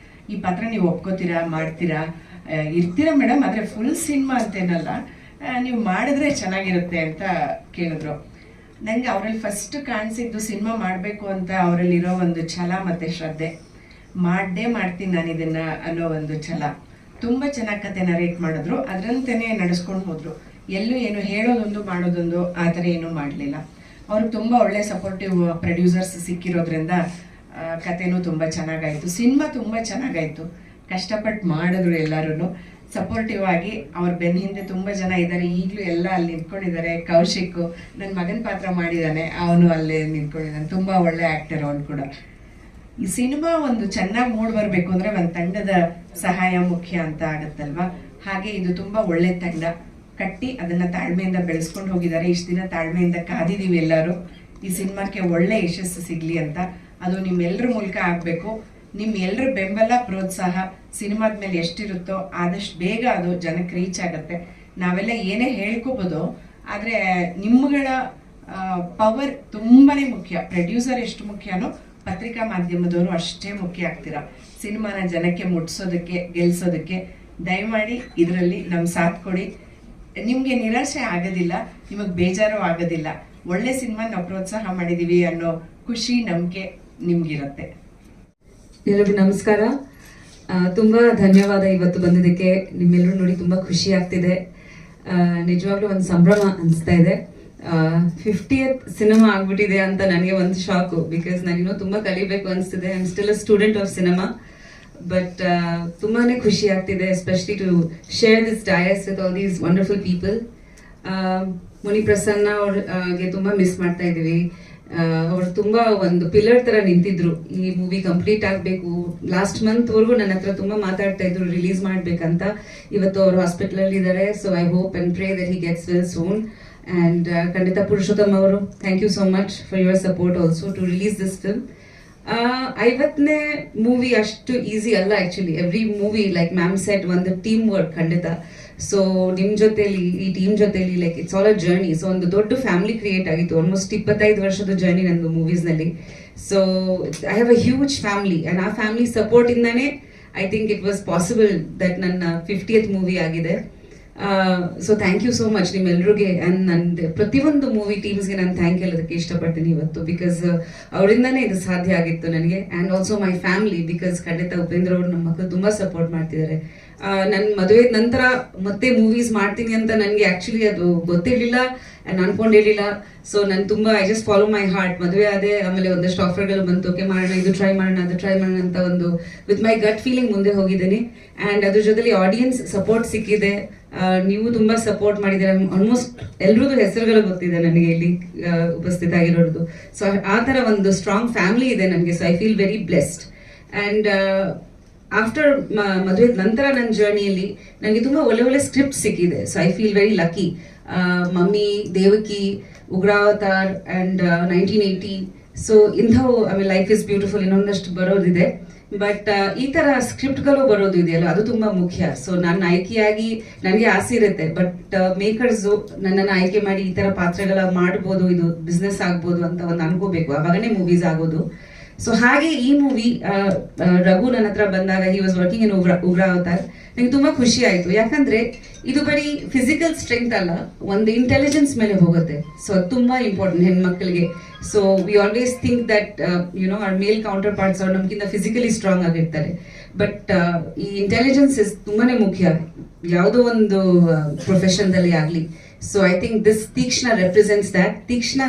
ಈ ಪಾತ್ರ ನೀವು ಒಪ್ಕೋತೀರಾ, ಮಾಡ್ತೀರಾ, ಇರ್ತೀರಾ ಮೇಡಮ್, ಆದರೆ ಫುಲ್ ಸಿನಿಮಾ ಅಂತೇನಲ್ಲ, ನೀವು ಮಾಡಿದ್ರೆ ಚೆನ್ನಾಗಿರುತ್ತೆ ಅಂತ ಕೇಳಿದ್ರು. ನನಗೆ ಅವರಲ್ಲಿ ಫಸ್ಟ್ ಕಾಣಿಸಿದ್ದು ಸಿನಿಮಾ ಮಾಡಬೇಕು ಅಂತ ಅವರಲ್ಲಿರೋ ಒಂದು ಛಲ ಮತ್ತು ಶ್ರದ್ಧೆ. ಮಾಡ್ತೀನಿ ನಾನು ಇದನ್ನು ಅನ್ನೋ ಒಂದು ಛಲ. ತುಂಬ ಚೆನ್ನಾಗಿ ಕತೆ ನರೇಟ್ ಮಾಡಿದ್ರು, ಅದರಂತೆಯೇ ನಡೆಸ್ಕೊಂಡು ಹೋದರು. ಎಲ್ಲೂ ಏನು ಹೇಳೋದೊಂದು ಮಾಡೋದೊಂದು ಆ ಥರ ಏನೂ ಮಾಡಲಿಲ್ಲ. ಅವ್ರಿಗೆ ತುಂಬ ಒಳ್ಳೆ ಸಪೋರ್ಟಿವ್ ಪ್ರೊಡ್ಯೂಸರ್ಸ್ ಸಿಕ್ಕಿರೋದ್ರಿಂದ ಕತೆನೂ ತುಂಬ ಚೆನ್ನಾಗಾಯಿತು, ಸಿನಿಮಾ ತುಂಬ ಚೆನ್ನಾಗಾಯಿತು. ಕಷ್ಟಪಟ್ಟು ಮಾಡಿದ್ರು ಎಲ್ಲರೂ ಸಪೋರ್ಟಿವ್ ಆಗಿ. ಅವ್ರ ಬೆನ್ನ ಹಿಂದೆ ತುಂಬ ಜನ ಇದ್ದಾರೆ, ಈಗಲೂ ಎಲ್ಲ ಅಲ್ಲಿ ನಿಂತ್ಕೊಂಡಿದ್ದಾರೆ. ಕೌಶಿಕ್ ನನ್ನ ಮಗನ ಪಾತ್ರ ಮಾಡಿದ್ದಾನೆ, ಅವನು ಅಲ್ಲೇ ನಿಂತ್ಕೊಂಡಿದ್ದಾನೆ, ತುಂಬ ಒಳ್ಳೆ ಆ್ಯಕ್ಟರ್ ಅವನು ಕೂಡ. ಈ ಸಿನಿಮಾ ಒಂದು ಚೆನ್ನಾಗಿ ಮೂಡ್ ಬರಬೇಕು ಅಂದರೆ ಒಂದು ತಂಡದ ಸಹಾಯ ಮುಖ್ಯ ಅಂತ ಆಗುತ್ತಲ್ವಾ, ಹಾಗೆ ಇದು ತುಂಬ ಒಳ್ಳೆ ತಂಡ ಕಟ್ಟಿ ಅದನ್ನು ತಾಳ್ಮೆಯಿಂದ ಬೆಳೆಸ್ಕೊಂಡು ಹೋಗಿದ್ದಾರೆ. ಇಷ್ಟು ದಿನ ತಾಳ್ಮೆಯಿಂದ ಕಾದಿದ್ದೀವಿ ಎಲ್ಲರೂ, ಈ ಸಿನಿಮಾಕ್ಕೆ ಒಳ್ಳೆ ಯಶಸ್ಸು ಸಿಗಲಿ ಅಂತ. ಅದು ನಿಮ್ಮೆಲ್ಲರ ಮೂಲಕ ಆಗಬೇಕು. ನಿಮ್ಮ ಎಲ್ಲರ ಬೆಂಬಲ, ಪ್ರೋತ್ಸಾಹ ಸಿನಿಮಾದ ಮೇಲೆ ಎಷ್ಟಿರುತ್ತೋ ಆದಷ್ಟು ಬೇಗ ಅದು ಜನಕ್ಕೆ ರೀಚ್ ಆಗುತ್ತೆ. ನಾವೆಲ್ಲ ಏನೇ ಹೇಳ್ಕೋಬೋದು, ಆದರೆ ನಿಮ್ಮಗಳ ಪವರ್ ತುಂಬಾ ಮುಖ್ಯ. ಪ್ರೊಡ್ಯೂಸರ್ ಎಷ್ಟು ಮುಖ್ಯನೋ ಪತ್ರಿಕಾ ಮಾಧ್ಯಮದವರು ಅಷ್ಟೇ ಮುಖ್ಯ ಆಗ್ತೀರಾ ಸಿನಿಮಾನ ಜನಕ್ಕೆ ಮುಟ್ಸೋದಕ್ಕೆ, ಗೆಲ್ಸೋದಕ್ಕೆ. ದಯಮಾಡಿ ಇದರಲ್ಲಿ ನಮ್ಮ ಸಾಥ್ ಕೊಡಿ. ನಿಮಗೆ ನಿರಾಶೆ ಆಗೋದಿಲ್ಲ, ನಿಮಗೆ ಬೇಜಾರು ಆಗೋದಿಲ್ಲ. ಒಳ್ಳೆ ಸಿನಿಮಾ ನಾವು ಪ್ರೋತ್ಸಾಹ ಮಾಡಿದ್ದೀವಿ ಅನ್ನೋ ಖುಷಿ, ನಂಬಿಕೆ ನಿಮ್ಗಿರುತ್ತೆ. ಎಲ್ಲರಿಗೂ ನಮಸ್ಕಾರ. ತುಂಬ ಧನ್ಯವಾದ ಇವತ್ತು ಬಂದಿದ್ದಕ್ಕೆ. ನಿಮ್ಮೆಲ್ಲರೂ ನೋಡಿ ತುಂಬ ಖುಷಿ ಆಗ್ತಿದೆ. ನಿಜವಾಗ್ಲೂ ಒಂದು ಸಂಭ್ರಮ ಅನಿಸ್ತಾ ಇದೆ. 50th ಸಿನಿಮಾ ಆಗ್ಬಿಟ್ಟಿದೆ ಅಂತ ನನಗೆ ಒಂದು ಶಾಕು, ಬಿಕಾಸ್ ನಾನಿನ್ನೂ ತುಂಬ ಕಲಿಬೇಕು ಅನಿಸ್ತಿದೆ. I am still a student of cinema, but ತುಂಬಾ ಖುಷಿ ಆಗ್ತಿದೆ, especially to share this dais with all these wonderful people. Muni Prasanna ಅವ್ರಿಗೆ ತುಂಬ ಮಿಸ್ ಮಾಡ್ತಾ ಇದ್ದೀವಿ. ಅವರು ತುಂಬ ಒಂದು ಪಿಲ್ಲರ್ ಥರ ನಿಂತಿದ್ರು, ಈ ಮೂವಿ ಕಂಪ್ಲೀಟ್ ಆಗಬೇಕು. ಲಾಸ್ಟ್ ಮಂತ್ವರೆಗೂ ನನ್ನ ಹತ್ರ ತುಂಬ ಮಾತಾಡ್ತಾ ಇದ್ರು ರಿಲೀಸ್ ಮಾಡಬೇಕಂತ. ಇವತ್ತು ಅವರು ಹಾಸ್ಪಿಟಲಲ್ಲಿ ಇದ್ದಾರೆ. So I hope and pray that he gets well soon. And ಖಂಡಿತ ಪುರುಷೋತ್ತಮ್ ಅವರು, thank you so much for your support also to release this film. 50ನೇ ಮೂವಿ ಅಷ್ಟು ಈಸಿ ಅಲ್ಲ actually. Every movie like ma'am set ಒಂದು ಟೀಮ್ ವರ್ಕ್ ಖಂಡಿತ. ಸೊ ನಿಮ್ಮ ಜೊತೆಲಿ, ಈ ಟೀಮ್ ಜೊತೆಲಿ like it's all a journey. So ಒಂದು ದೊಡ್ಡ ಫ್ಯಾಮಿಲಿ ಕ್ರಿಯೇಟ್ ಆಗಿತ್ತು. ಆಲ್ಮೋಸ್ಟ್ 25 ವರ್ಷದ ಜರ್ನಿ ನಂದು ಮೂವೀಸ್ನಲ್ಲಿ. So I have a huge family, and ಆ ಫ್ಯಾಮಿಲಿ ಸಪೋರ್ಟಿಂದಾನೇ I think it was possible that ನನ್ನ 50th ಮೂವಿ ಆಗಿದೆ. So thank you so much ನಿಮ್ಮೆಲ್ರಿಗೆ. ಆ್ಯಂಡ್ ನಂದು ಪ್ರತಿಯೊಂದು ಮೂವಿ ಟೀಮ್ಸ್ಗೆ ನಾನು ಥ್ಯಾಂಕ್ ಹೇಳೋದಕ್ಕೆ ಇಷ್ಟಪಡ್ತೀನಿ ಇವತ್ತು, ಬಿಕಾಸ್ ಅವರಿಂದನೇ ಇದು ಸಾಧ್ಯ ಆಗಿತ್ತು ನನಗೆ. And also my family, because ಖಂಡಿತ ಉಪೇಂದ್ರ ಅವರು ನಮ್ಮ ಮಕ್ಕಳು ತುಂಬ ಸಪೋರ್ಟ್ ಮಾಡ್ತಿದ್ದಾರೆ. ನನ್ನ ಮದುವೆ ನಂತರ ಮತ್ತೆ ಮೂವೀಸ್ ಮಾಡ್ತೀನಿ ಅಂತ ನನಗೆ ಆ್ಯಕ್ಚುಲಿ ಅದು ಗೊತ್ತಿರಲಿಲ್ಲ ಆ್ಯಂಡ್ ಅನ್ಕೊಂಡಿರಲಿಲ್ಲ. ಸೊ ನಾನು ತುಂಬ I just follow my heart. ಮದುವೆ ಆದೆ, ಆಮೇಲೆ ಒಂದಷ್ಟು ಆಫರ್ಗಳು ಬಂತು, ಓಕೆ ಮಾಡೋಣ, ಇದು ಟ್ರೈ ಮಾಡೋಣ, ಅದು ಟ್ರೈ ಮಾಡೋಣ ಅಂತ ಒಂದು ವಿತ್ ಮೈ ಗಟ್ ಫೀಲಿಂಗ್ ಮುಂದೆ ಹೋಗಿದ್ದೀನಿ. ಆ್ಯಂಡ್ ಅದ್ರ ಜೊತೆಲಿ ಆಡಿಯನ್ಸ್ ಸಪೋರ್ಟ್ ಸಿಕ್ಕಿದೆ. ನೀವು ತುಂಬ ಸಪೋರ್ಟ್ ಮಾಡಿದ್ದೀರಾ. ಆಲ್ಮೋಸ್ಟ್ ಎಲ್ರದ್ದು ಹೆಸರುಗಳು ಗೊತ್ತಿದೆ ನನಗೆ ಇಲ್ಲಿ ಉಪಸ್ಥಿತ ಆಗಿರೋದು. ಸೊ ಆ ಥರ ಒಂದು ಸ್ಟ್ರಾಂಗ್ ಫ್ಯಾಮಿಲಿ ಇದೆ ನನಗೆ. So I feel very blessed. And after ಮದುವೆ ನಂತರ ನನ್ನ ಜರ್ನಿಯಲ್ಲಿ ನನಗೆ ತುಂಬ ಒಳ್ಳೆ ಒಳ್ಳೆ ಸ್ಕ್ರಿಪ್ಟ್ ಸಿಕ್ಕಿದೆ. So I feel very lucky. Mummy, Devaki, Ugravatar and 1980. So ಇಂಥವು ಆಮೇಲೆ ಲೈಫ್ ಇಸ್ ಬ್ಯೂಟಿಫುಲ್ ಇನ್ನೊಂದಷ್ಟು ಬರೋದಿದೆ. ಬಟ್ ಈ ಥರ ಸ್ಕ್ರಿಪ್ಟ್ಗಳು ಬರೋದು ಇದೆಯಲ್ಲ, ಅದು ತುಂಬ ಮುಖ್ಯ. ಸೊ ನಾನು ಆಯ್ಕೆಯಾಗಿ ನನಗೆ ಆಸೆ ಇರುತ್ತೆ, ಬಟ್ ಮೇಕರ್ಸು ನನ್ನನ್ನು ಆಯ್ಕೆ ಮಾಡಿ ಈ ಥರ ಪಾತ್ರಗಳ ಮಾಡ್ಬೋದು, ಇದು ಬಿಸ್ನೆಸ್ ಆಗ್ಬೋದು ಅಂತ ಒಂದು ಅನ್ಕೋಬೇಕು, ಆವಾಗನೇ ಮೂವೀಸ್ ಆಗೋದು. ಸೊ ಹಾಗೆ ಈ ಮೂವಿ ರಘು ನನ್ನ ಹತ್ರ ಬಂದಾಗ, ಹಿ ವಾಸ್ ವರ್ಕಿಂಗ್ ಇನ್ ಉಗ್ರಾವತಾರ್, ನನಗೆ ತುಂಬ ಖುಷಿ ಆಯಿತು. ಯಾಕಂದರೆ ಇದು ಬರೀ ಫಿಸಿಕಲ್ ಸ್ಟ್ರೆಂತ್ ಅಲ್ಲ, ಒಂದು ಇಂಟೆಲಿಜೆನ್ಸ್ ಮೇಲೆ ಹೋಗುತ್ತೆ. ಸೊ ಅದು ತುಂಬ ಇಂಪಾರ್ಟೆಂಟ್ ಹೆಣ್ಮಕ್ಳಿಗೆ. So we always think that our male counterparts ಪಾರ್ಟ್ಸ್ ಅವ್ರು ನಮ್ಗಿಂತ ಫಿಸಿಕಲಿ ಸ್ಟ್ರಾಂಗ್ ಆಗಿರ್ತಾರೆ. ಬಟ್ ಈ ಇಂಟೆಲಿಜೆನ್ಸ್ ಇಸ್ ತುಂಬಾ ಮುಖ್ಯ ಯಾವುದೋ ಒಂದು ಪ್ರೊಫೆಷನ್ದಲ್ಲಿ ಆಗಲಿ. So I think this Tikshna represents that. Tikshna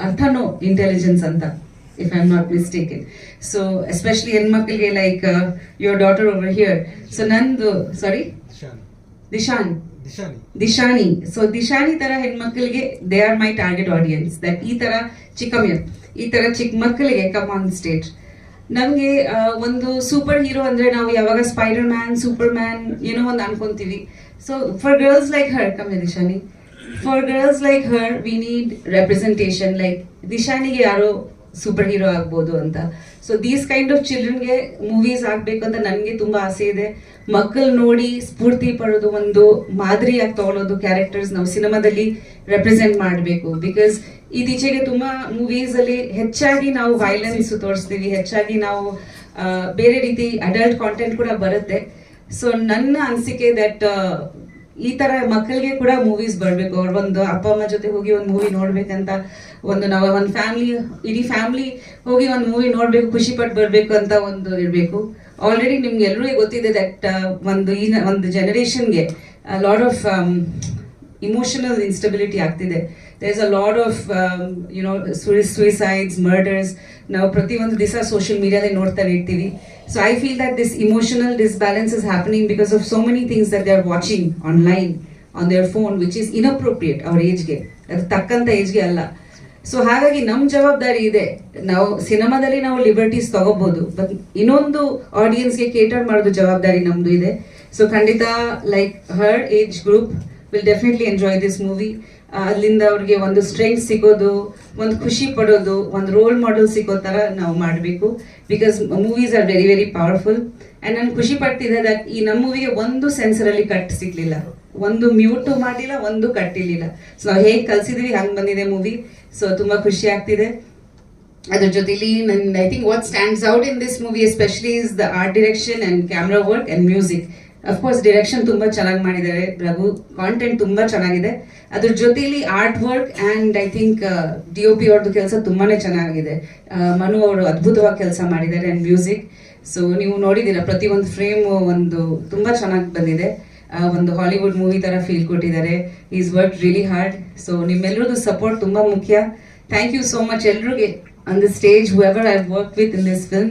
ಅರ್ಥನೋ ಇಂಟೆಲಿಜೆನ್ಸ್ ಅಂತ, if I'm not mistaken. So especially ಹೆಣ್ಮಕ್ಳಿಗೆ like your daughter over here. So ನಂದು ದಿಶಾನಿ. ಸೊ ದಿಶಾನಿ ತರ ಹೆಣ್ಮಕ್ಳಿಗೆ they are my target audience. That ಈ ತರ ಚಿಕ್ಕ ಮಕ್ಕಳಿಗೆ ಕಮ್ ಆನ್ ಸ್ಟೇಜ್. ನಮಗೆ ಒಂದು ಸೂಪರ್ ಹೀರೋ ಅಂದ್ರೆ ನಾವು ಯಾವಾಗ ಸ್ಪೈಡರ್ ಮ್ಯಾನ್, ಸೂಪರ್ ಮ್ಯಾನ್ ಏನೋ ಒಂದು ಅನ್ಕೊಂತೀವಿ. So for girls like her, come Dishani, for girls like her we need representation. Like ದಿಶಾನಿಗೆ ಯಾರೋ ಸೂಪರ್ ಹೀರೋ ಆಗ್ಬೋದು ಅಂತ. ಸೊ ದೀಸ್ ಕೈಂಡ್ ಆಫ್ ಚಿಲ್ಡ್ರನ್ಗೆ ಮೂವೀಸ್ ಆಗಬೇಕು ಅಂತ ನನಗೆ ತುಂಬ ಆಸೆ ಇದೆ. ಮಕ್ಕಳು ನೋಡಿ ಸ್ಫೂರ್ತಿ ಪಡೋದು, ಒಂದು ಮಾದರಿಯಾಗಿ ತಗೊಳ್ಳೋದು ಕ್ಯಾರೆಕ್ಟರ್ಸ್ ನಾವು ಸಿನಿಮಾದಲ್ಲಿ ರೆಪ್ರೆಸೆಂಟ್ ಮಾಡಬೇಕು. ಬಿಕಾಸ್ ಇತ್ತೀಚೆಗೆ ತುಂಬ ಮೂವೀಸಲ್ಲಿ ಹೆಚ್ಚಾಗಿ ನಾವು ವೈಲೆನ್ಸ್ ತೋರಿಸ್ತೀವಿ, ಹೆಚ್ಚಾಗಿ ನಾವು ಬೇರೆ ರೀತಿ ಅಡಲ್ಟ್ ಕಾಂಟೆಂಟ್ ಕೂಡ ಬರುತ್ತೆ. ಸೊ ನನ್ನ ಅನಿಸಿಕೆ ದಟ್ ಈ ತರ ಮಕ್ಕಳಿಗೆ ಕೂಡ ಮೂವೀಸ್ ಬರಬೇಕು. ಅವ್ರ ಒಂದು ಅಪ್ಪ ಅಮ್ಮ ಜೊತೆ ಹೋಗಿ ಒಂದು ಮೂವಿ ನೋಡ್ಬೇಕಂತ, ನಾವು ಒಂದು ಫ್ಯಾಮಿಲಿ, ಇಡೀ ಫ್ಯಾಮಿಲಿ ಹೋಗಿ ಒಂದು ಮೂವಿ ನೋಡ್ಬೇಕು, ಖುಷಿ ಪಟ್ಟು ಬರಬೇಕು ಅಂತ ಒಂದು ಇರಬೇಕು. ಆಲ್ರೆಡಿ ನಿಮ್ಗೆ ಎಲ್ಲರಿಗೂ ಗೊತ್ತಿದೆ ದಟ್ ಒಂದು ಜನರೇಷನ್ಗೆ ಲಾಟ್ ಆಫ್ ಇಮೋಷನಲ್ ಇನ್ಸ್ಟೆಬಿಲಿಟಿ ಆಗ್ತಿದೆ. There is a lot of suicides, murders ನಾವು ಪ್ರತಿಯೊಂದು ದಿವಸ ಸೋಷಿಯಲ್ ಮೀಡಿಯಾದಲ್ಲಿ ನೋಡ್ತಾನೆ ಇರ್ತೀವಿ. So I feel that this emotional disbalance is happening because of so many things that they are watching online on their phone, which is inappropriate our age ಗೆ, ಅದು ತಕ್ಕಂತ ಏಜ್ಗೆ ಅಲ್ಲ. ಸೊ ಹಾಗಾಗಿ ನಮ್ಮ ಜವಾಬ್ದಾರಿ ಇದೆ. ನಾವು ಸಿನಿಮಾದಲ್ಲಿ ನಾವು ಲಿಬರ್ಟೀಸ್ ತಗೋಬಹುದು, ಬಟ್ ಇನ್ನೊಂದು ಆಡಿಯನ್ಸ್ಗೆ ಕೇಟರ್ ಮಾಡೋದು ಜವಾಬ್ದಾರಿ ನಮ್ದು ಇದೆ. ಸೊ ಖಂಡಿತ like her age group will definitely enjoy this movie. ಅಲ್ಲಿಂದ ಅವ್ರಿಗೆ ಒಂದು ಸ್ಟ್ರೆಂತ್ ಸಿಗೋದು, ಒಂದು ಖುಷಿ ಪಡೋದು, ಒಂದು ರೋಲ್ ಮಾಡೆಲ್ ಸಿಗೋ ಥರ ನಾವು ಮಾಡಬೇಕು. Because movies are very very powerful. And ನಾನು ಖುಷಿ ಪಡ್ತಿದ್ದೆ ದಟ್ ಈ ನಮ್ಮ ಮೂವಿಗೆ ಒಂದು ಸೆನ್ಸರಲ್ಲಿ ಕಟ್ ಸಿಗ್ಲಿಲ್ಲ, ಒಂದು ಮ್ಯೂಟು ಮಾಡಲಿಲ್ಲ, ಒಂದು ಕಟ್ಟಿರಲಿಲ್ಲ. ಸೊ ನಾವು ಹೇಗೆ ಕಲ್ಸಿದ್ವಿ ಹಂಗೆ ಬಂದಿದೆ ಮೂವಿ. ಸೊ ತುಂಬ ಖುಷಿ ಆಗ್ತಿದೆ. ಅದ್ರ ಜೊತೆಲಿ I think what stands out in this movie especially is the art direction and camera work and music. Of course direction ತುಂಬ ಚೆನ್ನಾಗಿ ಮಾಡಿದ್ದಾರೆ ರಘು, ಕಾಂಟೆಂಟ್ ತುಂಬ ಚೆನ್ನಾಗಿದೆ. ಅದ್ರ ಜೊತೆಲಿ art work and I think DOP ಅವ್ರದ್ದು ಕೆಲಸ ತುಂಬಾ ಚೆನ್ನಾಗಿದೆ. ಮನು ಅವರು ಅದ್ಭುತವಾಗಿ ಕೆಲಸ ಮಾಡಿದ್ದಾರೆ. ಆ್ಯಂಡ್ ಮ್ಯೂಸಿಕ್, ಸೊ ನೀವು ನೋಡಿದ್ದೀರಾ ಪ್ರತಿಯೊಂದು ಫ್ರೇಮು ಒಂದು ತುಂಬ ಚೆನ್ನಾಗಿ ಬಂದಿದೆ. ಒಂದು ಹಾಲಿವುಡ್ ಮೂವಿ ತರ ಫೀಲ್ ಕೊಟ್ಟಿದ್ದಾರೆ. Is work really hard. So ನಿಮ್ಮೆಲ್ಲರದ್ದು ಸಪೋರ್ಟ್ ತುಂಬಾ ಮುಖ್ಯ. ಥ್ಯಾಂಕ್ ಯು ಸೋ ಮಚ್ ಎಲ್ರಿಗೆ on the stage, whoever I've worked with in this film.